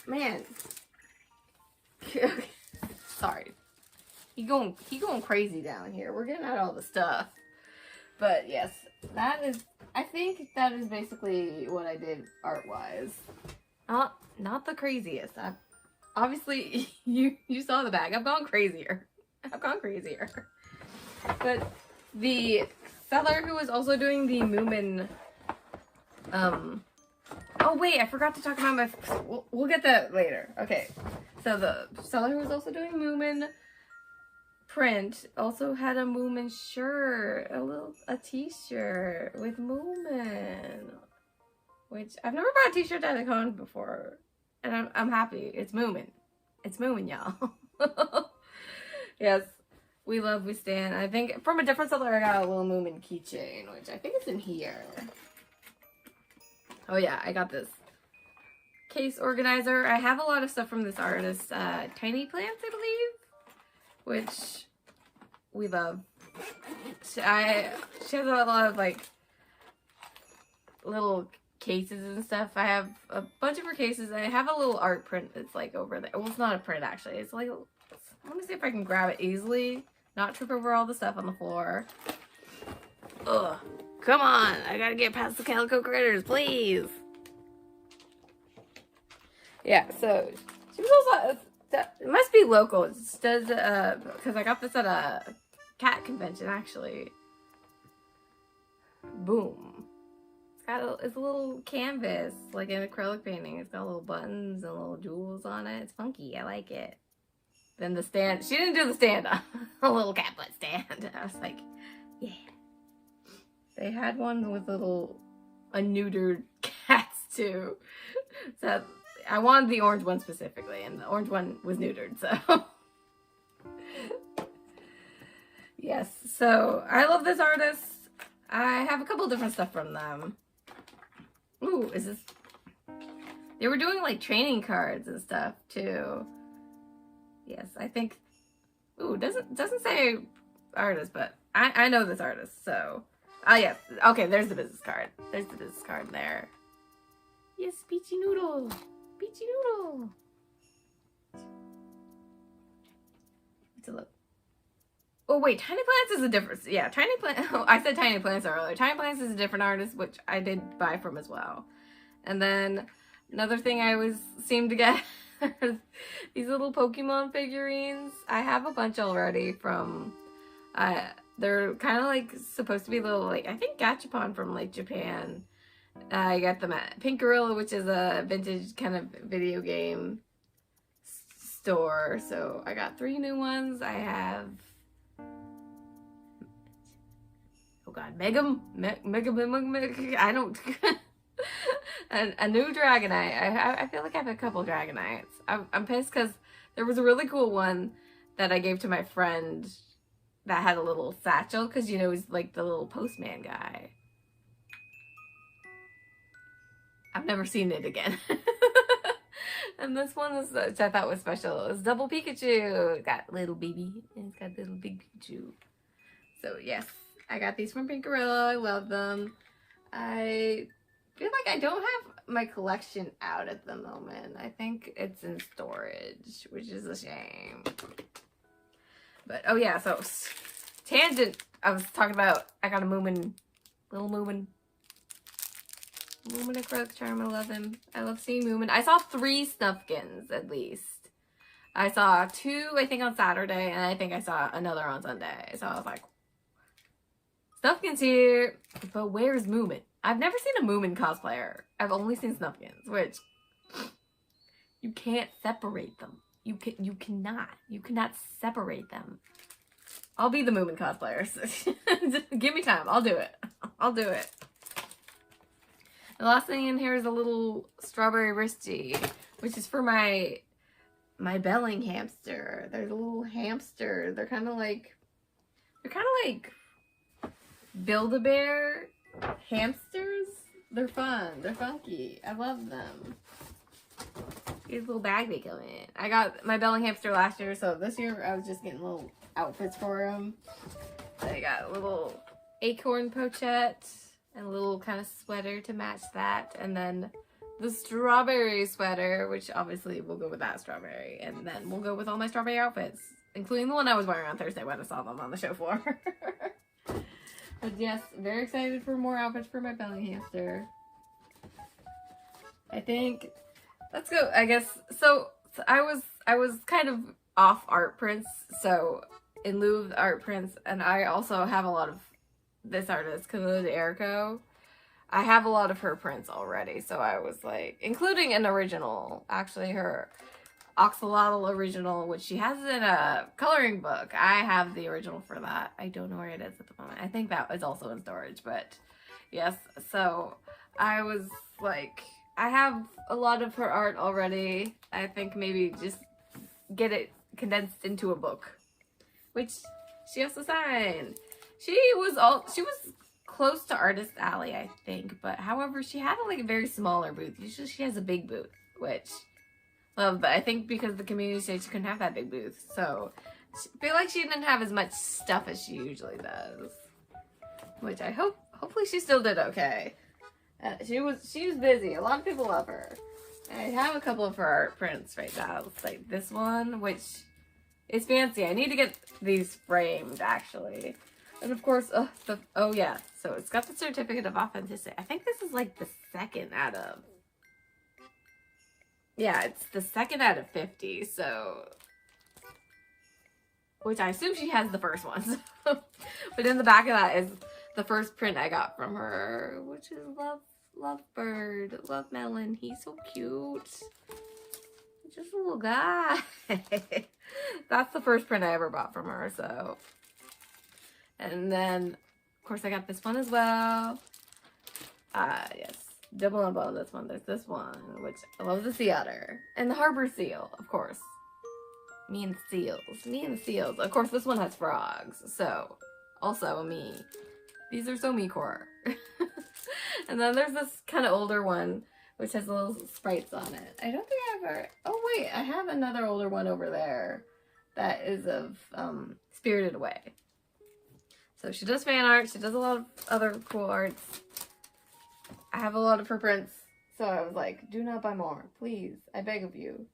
Man. Sorry. He going crazy down here. We're getting out all the stuff. But yes, I think that is basically what I did art-wise. Not the craziest. Obviously, you saw the bag. I've gone crazier. But the seller who was also doing the Moomin, oh wait, I forgot to talk about my, we'll get that later. Okay, so the seller who was also doing Moomin print also had a Moomin shirt, a t-shirt with Moomin, which I've never bought a t-shirt at a con before, and I'm happy. It's Moomin, y'all. Yes, we stan. I think from a different seller I got a little Moomin keychain, which I think is in here. Oh yeah, I got this case organizer. I have a lot of stuff from this artist, Tiny Plants, I believe, which we love. She has a lot of like little cases and stuff. I have a bunch of her cases. I have a little art print that's like over there. Well, it's not a print actually. It's like, let me see if I can grab it easily, not trip over all the stuff on the floor. Ugh. Come on, I gotta get past the calico critters, please. Yeah, so she was also, it must be local. It does, because I got this at a cat convention, actually. Boom. It's a little canvas, like an acrylic painting. It's got little buttons and little jewels on it. It's funky, I like it. Then the stand, she didn't do the stand up. A little cat butt stand. I was like, yeah. They had one with neutered cats too. So I wanted the orange one specifically, and the orange one was neutered, so. Yes, so I love this artist. I have a couple different stuff from them. Ooh, is this? They were doing like training cards and stuff too. Yes, I think. Ooh, doesn't say artist, but I know this artist, so. Oh, yes. Okay, there's the business card. There's the business card there. Yes, Peachy Noodle. Peachy Noodle. Let's look. Oh, wait. Tiny Plants is a different... Yeah, Tiny Plants... Oh, I said Tiny Plants earlier. Tiny Plants is a different artist, which I did buy from as well. And then another thing I always seem to get are these little Pokemon figurines. I have a bunch already from... they're kind of like supposed to be little, like, I think Gachapon from like Japan. I got them at Pink Gorilla, which is a vintage kind of video game store. So I got 3 new ones. I have, oh god, Mega, I don't, a new Dragonite. I feel like I have a couple Dragonites. I'm pissed because there was a really cool one that I gave to my friend that had a little satchel, because, you know, he's like the little postman guy. I've never seen it again. And this one is, which I thought was special, it was Double Pikachu. It's got little baby, and it's got little big Pikachu. So yes, I got these from Pink Gorilla. I love them. I feel like I don't have my collection out at the moment. I think it's in storage, which is a shame. But, oh yeah, so, tangent, I was talking about, I got a Moomin, little Moomin acrylic charm. I love him. I love seeing Moomin. I saw 3 Snufkins, at least. I saw 2, I think, on Saturday, and I think I saw another on Sunday. So I was like, Snufkin's here, but where's Moomin? I've never seen a Moomin cosplayer. I've only seen Snufkins, which, you can't separate them. You cannot separate them. I'll be the Moomin cosplayer. Just give me time. I'll do it. I'll do it. The last thing in here is a little strawberry wristy, which is for my belling hamster. They're the little hamster. They're kind of like Build-A-Bear hamsters. They're fun. They're funky. I love them. These little bag they come in. I got my belling hamster last year, so this year I was just getting little outfits for him. I got a little acorn pochette and a little kind of sweater to match that, and then the strawberry sweater, which obviously will go with that strawberry. And then we'll go with all my strawberry outfits, including the one I was wearing on Thursday when I saw them on the show floor. But yes, very excited for more outfits for my belly hamster. I think, let's go, I guess. So I was kind of off art prints, so in lieu of art prints, and I also have a lot of this artist, Camila D'Errico. I have a lot of her prints already, so I was like, including an original, actually her Oxalotl original, which she has in a coloring book. I have the original for that. I don't know where it is at the moment. I think that is also in storage, but yes. So I was like, I have a lot of her art already. I think maybe just get it condensed into a book, which she also signed. She was close to Artist Alley, I think, but however, she had a very smaller booth. Usually she has a big booth, which love, but I think because the community stage she couldn't have that big booth, so I feel like she didn't have as much stuff as she usually does, which I hopefully she still did okay. She was busy. A lot of people love her. I have a couple of her art prints right now. It's like this one, which is fancy. I need to get these framed, actually. And of course, oh yeah, so it's got the certificate of authenticity. I think this is like the second out of, yeah, it's the second out of 50, so, which I assume she has the first one. So. But in the back of that is the first print I got from her, which is Lovebird, Love Melon. He's so cute. Just a little guy. That's the first print I ever bought from her, so. And then, of course, I got this one as well. Yes. Double on bone, this one. There's this one, which I love, the sea otter. And the harbor seal, of course. Me and the seals. Of course, this one has frogs, so also a me. These are so me core. And then there's this kind of older one, which has little sprites on it. I don't think I ever, oh wait, I have another older one over there that is of Spirited Away. So she does fan art, she does a lot of other cool arts. I have a lot of her prints, so I was like, do not buy more, please, I beg of you.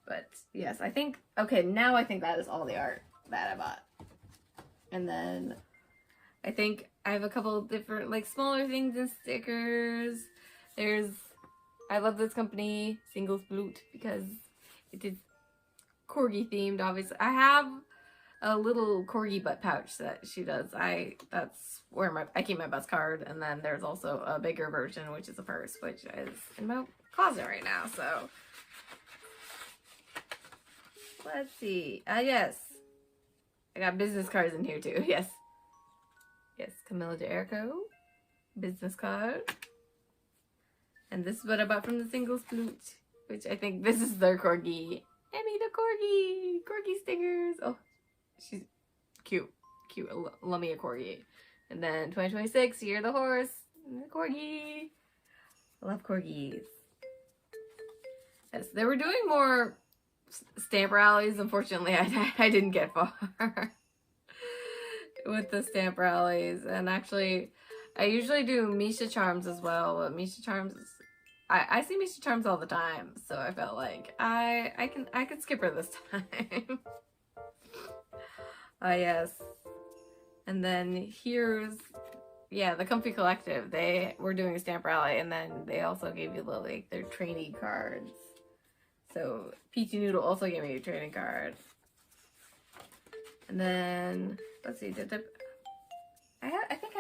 But yes, I think, okay, now I think that is all the art that I bought. And then I think I have a couple of different, smaller things and stickers. I love this company, Singles Blut, because it is corgi themed, obviously. I have a little corgi butt pouch that she does. That's where I keep my bus card, and then there's also a bigger version, which is a purse, which is in my closet right now, so. Let's see. Yes. I got business cards in here too, yes. Yes, Camila D'Errico, business card. And this is what I bought from the Singles Flute, which I think this is their corgi. Emmy the corgi! Corgi stickers! Oh, she's cute. Cute. Love me a corgi. And then 2026, Year of the Horse, the corgi. I love corgis. Yes, they were doing more stamp rallies. Unfortunately, I didn't get far with the stamp rallies. And actually, I usually do Misha Charms as well, but Misha Charms is, I see Misha Charms all the time, so I felt like I could skip her this time. Yes. And then here's, yeah, the Comfy Collective. They were doing a stamp rally, and then they also gave you their trainee cards. So PT Noodle also gave me a trading card. And then, let's see, I think I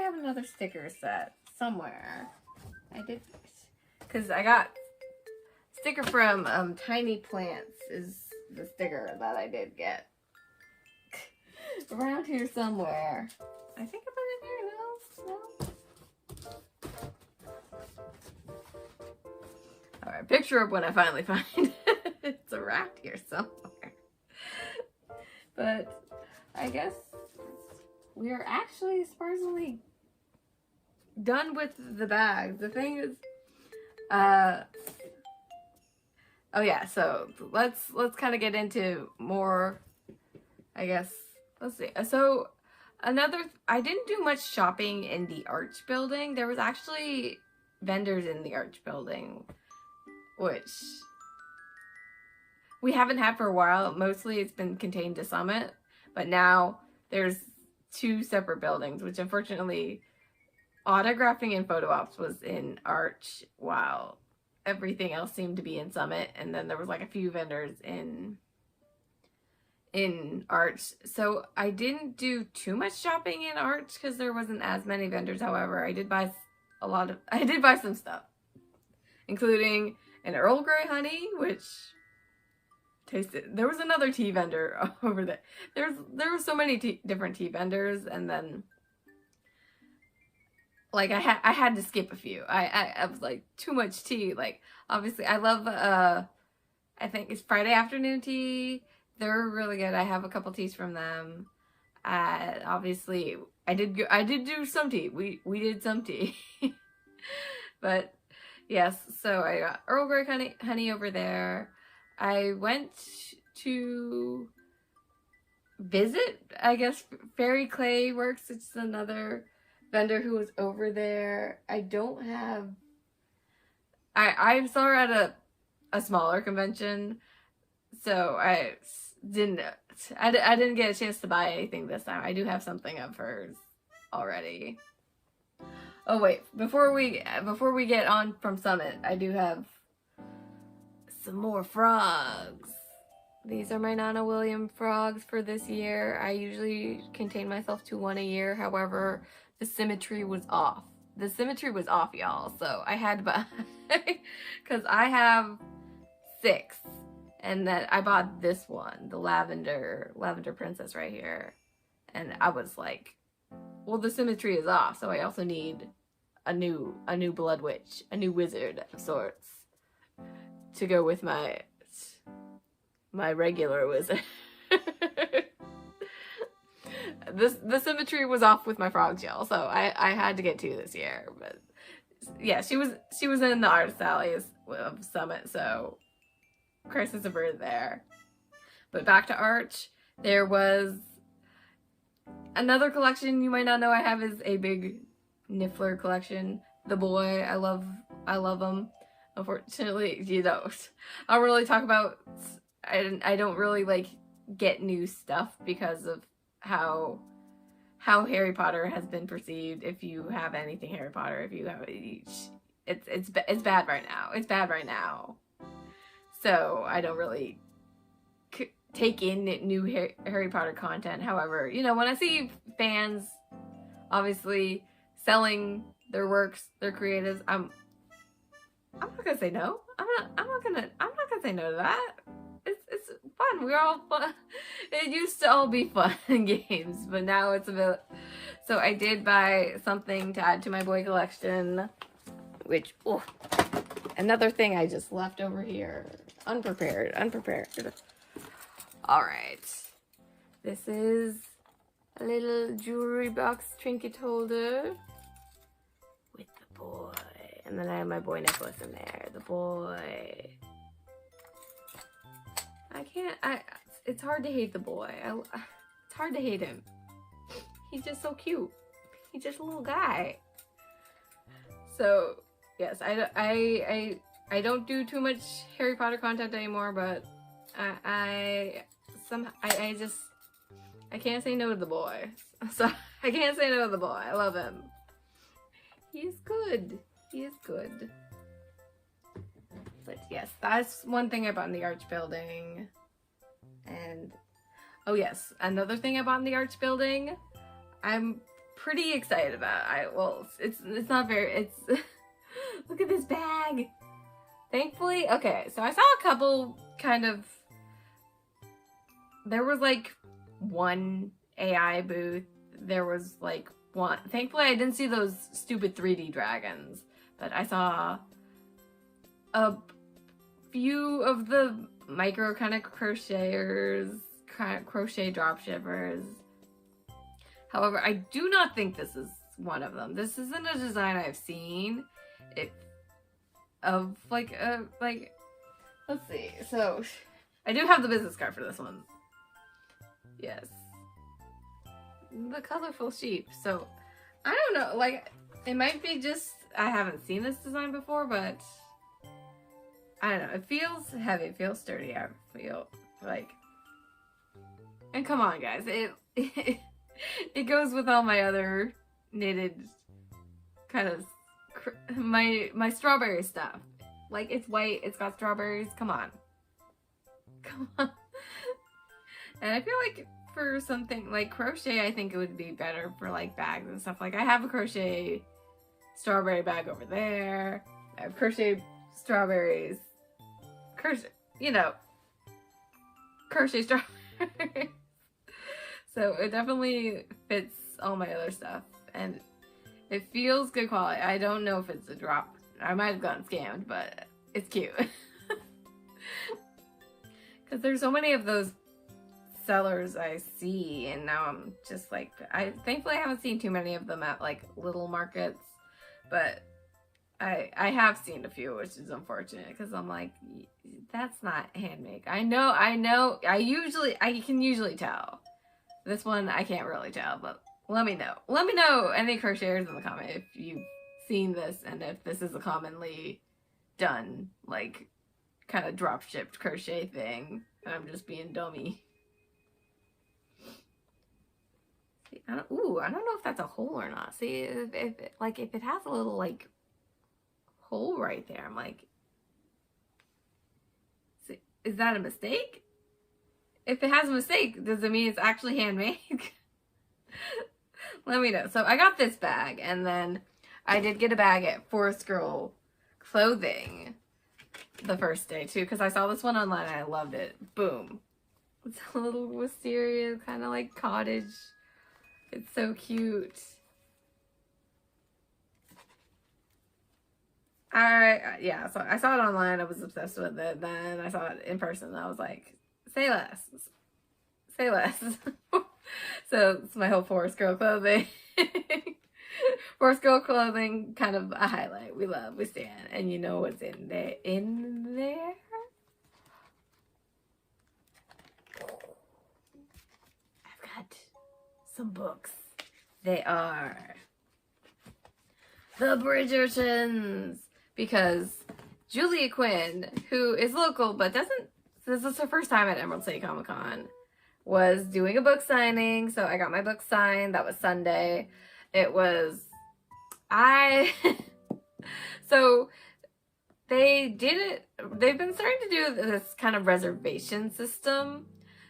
have another sticker set somewhere. I did, because I got sticker from Tiny Plants is the sticker that I did get. Around here somewhere. I think I put it in here, no? Alright, picture up when I finally find it. It's around here somewhere. But I guess we are actually surprisingly done with the bags. The thing is, oh yeah, so let's kind of get into more, I guess. Let's see. So I didn't do much shopping in the Arch building. There was actually vendors in the Arch building, which we haven't had for a while. Mostly it's been contained to Summit, but now there's 2 separate buildings, which unfortunately autographing and photo ops was in Arch while everything else seemed to be in Summit, and then there was like a few vendors in Arch. So I didn't do too much shopping in Arch because there wasn't as many vendors. However, I did buy some stuff, including an Earl Grey honey, which tasted. There was another tea vendor over there. There were so many different tea vendors, and then like I had to skip a few. I was like, too much tea. Like, obviously I love I think it's Friday Afternoon Tea. They're really good. I have a couple teas from them. Obviously I did do some tea. We did some tea. But yes, so I got Earl Grey honey over there. I went to visit, I guess, Fairy Clay Works. It's another vendor who was over there. I don't have... I saw her at a smaller convention, so I didn't get a chance to buy anything this time. I do have something of hers already. Oh wait, before we get on from Summit, I do have some more frogs. These are my Nana William frogs for this year. I usually contain myself to 1 a year. However, the symmetry was off. The symmetry was off, y'all. So I had to buy, because I have 6. And then I bought this one, the lavender princess right here. And I was like, well, the symmetry is off. So I also need a new blood witch, a new wizard of sorts to go with my regular wizard. The symmetry was off with my frogs, y'all, so I had to get 2 this year. But yeah, she was in the Artist Alley of Summit, so Crisis Averted there. But back to Arch, there was another collection you might not know I have is a big Niffler collection. The boy, I love him. Unfortunately, you know, I don't really talk about. I don't really like get new stuff because of how Harry Potter has been perceived. If you have anything Harry Potter, if you have it's bad right now. It's bad right now. So I don't really take in new Harry Potter content. However, you know, when I see fans obviously selling their works, their creatives, I'm not gonna say no. I'm not gonna say no to that. It's fun. We're all fun. It used to all be fun and games, but now it's a bit. So I did buy something to add to my boy collection, which another thing I just left over here, unprepared. All right, this is a little jewelry box trinket holder with the boy. And then I have my boy necklace in there. The boy. It's hard to hate the boy. It's hard to hate him. He's just so cute. He's just a little guy. So, yes, I don't do too much Harry Potter content anymore, but I can't say no to the boy. So, I can't say no to the boy. I love him. He's good. He is good. But yes, that's one thing I bought in the Arch building. And oh yes, another thing I bought in the Arch building, I'm pretty excited about. It's not very, look at this bag. Thankfully, okay, so I saw a couple kind of, there was like one AI booth. There was like one, thankfully I didn't see those stupid 3D dragons. But I saw a few of the micro kind of crocheters, crochet dropshippers. However, I do not think this is one of them. This isn't a design I've seen. Let's see. So, I do have the business card for this one. Yes. The colorful sheep. So, I don't know, like, it might be just I haven't seen this design before, but I don't know. It feels heavy. It feels sturdy. I feel like, and come on, guys, it goes with all my other knitted kind of my strawberry stuff. Like, it's white. It's got strawberries. Come on. Come on. And I feel like for something like crochet, I think it would be better for like bags and stuff. Like, I have a crochet strawberry bag over there. I have crochet strawberries. Crochet, you know, crochet strawberries. So it definitely fits all my other stuff. And it feels good quality. I don't know if it's a drop. I might have gotten scammed, but it's cute. Because there's so many of those sellers I see, and now I'm just like, thankfully I haven't seen too many of them at like little markets, but I have seen a few, which is unfortunate, because I'm like, that's not handmade. I know, I can usually tell. This one I can't really tell, but let me know. Let me know, any crocheters in the comment, if you've seen this and if this is a commonly done, like, kind of drop shipped crochet thing, and I'm just being dummy. See, I don't know if that's a hole or not. See, if it has a little like hole right there, I'm like, see, is that a mistake? If it has a mistake, does it mean it's actually handmade? Let me know. So I got this bag, and then I did get a bag at Forest Girl Clothing the first day too, because I saw this one online and I loved it. Boom. It's a little wisteria, kind of like cottage. It's so cute. Yeah, so I saw it online, I was obsessed with it. Then I saw it in person and I was like, say less. Say less. So it's my whole Forest Girl Clothing. Forest Girl Clothing, kind of a highlight. We love, we stand, and you know what's in there. I've got some books. They are the Bridgertons, because Julia Quinn, who is local but this is her first time at Emerald City Comic Con, was doing a book signing. So I got my book signed. That was Sunday. It was, so they've been starting to do this kind of reservation system.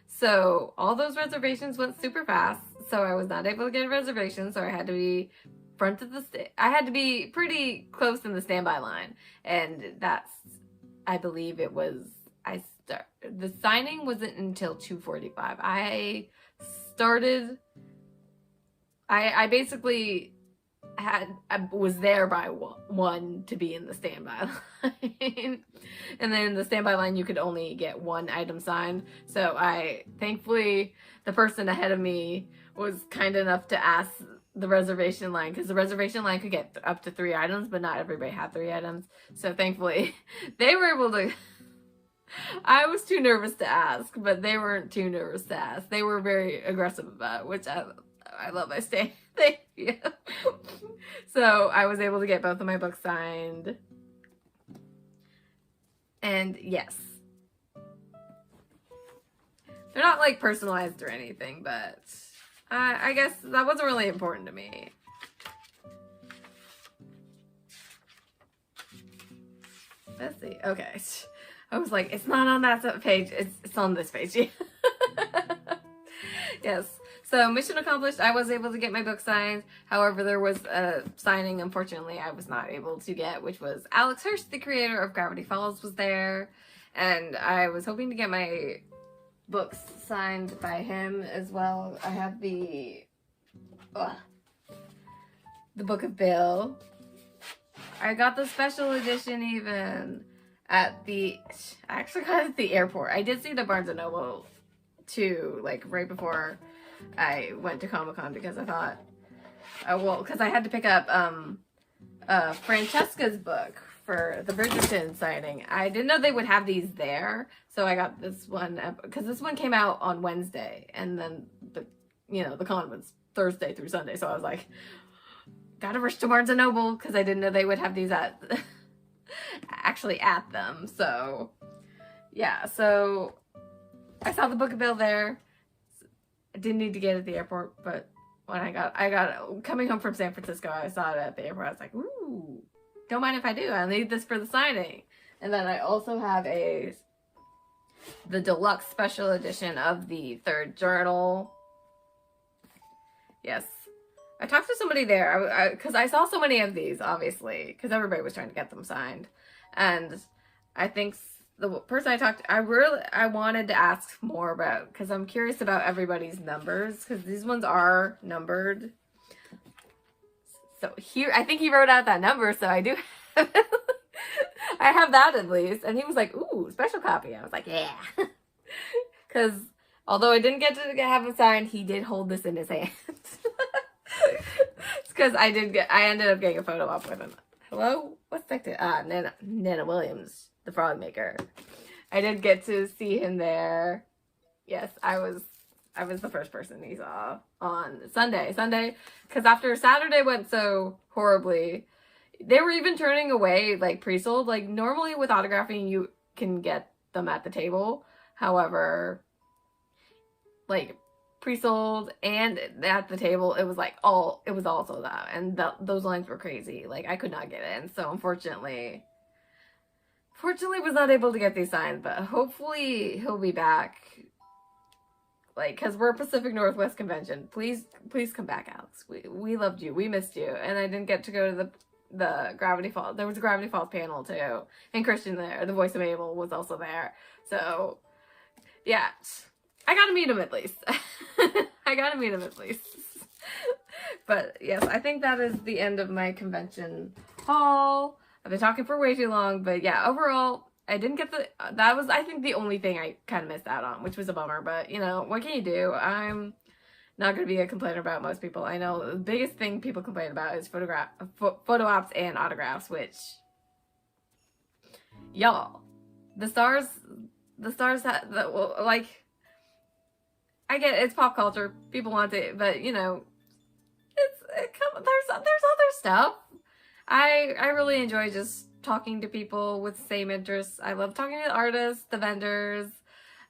So all those reservations went super fast. So I was not able to get a reservation. So I had to be I had to be pretty close in the standby line. And that's, I believe it was, the signing wasn't until 2:45. I basically I was there by 1 to be in the standby line. And then in the standby line, you could only get 1 item signed. So thankfully, the person ahead of me was kind enough to ask the reservation line, because the reservation line could get up to 3 items, but not everybody had 3 items. So thankfully, they were able to. I was too nervous to ask, but they weren't too nervous to ask. They were very aggressive about it, which I love my stay. Thank you. So I was able to get both of my books signed. And yes. They're not like personalized or anything, but I guess that wasn't really important to me. Let's see. Okay. I was like, it's not on that page. It's on this page. Yes. So mission accomplished. I was able to get my book signed. However, there was a signing, unfortunately, I was not able to get, which was Alex Hirsch, the creator of Gravity Falls, was there. And I was hoping to get my books signed by him as well. I have the Book of Bill. I got the special edition even I actually got it at the airport. I did see the Barnes & Noble too, like right before I went to Comic-Con, because I thought, because I had to pick up Francesca's book for the Bridgerton signing. I didn't know they would have these there, so I got this one, because this one came out on Wednesday, and then the con was Thursday through Sunday, so I was like, gotta rush to Barnes & Noble because I didn't know they would have these at actually at them. So yeah, so I saw the book bill there. I didn't need to get it at the airport, but when I got coming home from San Francisco, I saw it at the airport. I was like, ooh, don't mind if I do. I'll need this for the signing. And then I also have the deluxe special edition of the third journal. Yes. I talked to somebody there because I saw so many of these, obviously, because everybody was trying to get them signed. And I think the person I talked to, I wanted to ask more about, because I'm curious about everybody's numbers, because these ones are numbered. So here, I think he wrote out that number, so I do have I have that at least. And he was like, ooh, special copy. I was like, yeah. Because although I didn't get to have him signed, he did hold this in his hand. It's because I ended up getting a photo op with him. Hello? What's that? Nana Williams, the frog maker. I did get to see him there. Yes, I was the first person he saw on Sunday, because after Saturday went so horribly, they were even turning away, like, pre-sold. Like, normally with autographing, you can get them at the table. However, like, pre-sold and at the table, it was all sold out. And those lines were crazy. Like, I could not get in. So, unfortunately, was not able to get these signed. But hopefully, he'll be back. Like, because we're a Pacific Northwest convention. Please come back, Alex. We loved you. We missed you. And I didn't get to go to the Gravity Falls. There was a Gravity Falls panel, too. And Christian there, the voice of Abel, was also there. So, yeah. I gotta meet him at least. But, yes, I think that is the end of my convention haul. I've been talking for way too long. But, yeah, overall, I didn't get that was, I think, the only thing I kind of missed out on, which was a bummer. But, you know, what can you do? I'm not going to be a complainer about most people. I know the biggest thing people complain about is photo ops and autographs, which, y'all, the stars like, I get it, it's pop culture. People want it, but, you know, there's other stuff. I really enjoy just talking to people with the same interests. I love talking to the artists, the vendors.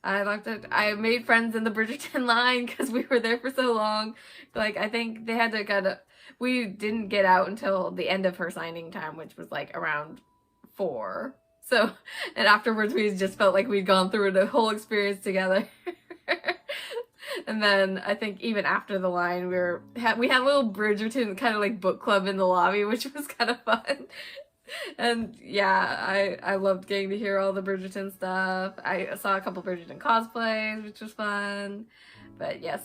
I made friends in the Bridgerton line because we were there for so long. Like, I think they had to we didn't get out until the end of her signing time, which was like around 4. So, and afterwards we just felt like we'd gone through the whole experience together. And then I think even after the line, we had a little Bridgerton kind of like book club in the lobby, which was kind of fun. And yeah, I loved getting to hear all the Bridgerton stuff. I saw a couple Bridgerton cosplays, which was fun. But yes,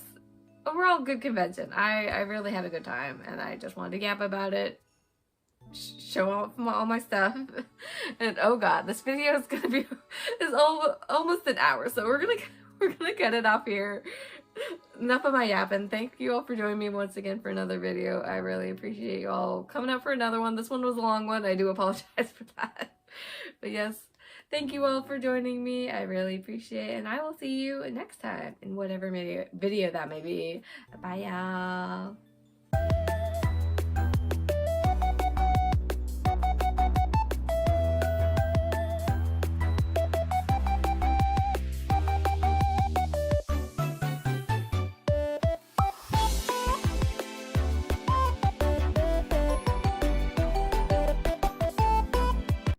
overall good convention. I really had a good time, and I just wanted to gap about it, show off all my stuff. And oh god, this video is almost an hour, so we're gonna cut it off here. Enough of my yapping. Thank you all for joining me once again for another video. I really appreciate you all coming out for another one. This one was a long one. I do apologize for that. But yes, thank you all for joining me. I really appreciate it. And I will see you next time in whatever video that may be. Bye, y'all.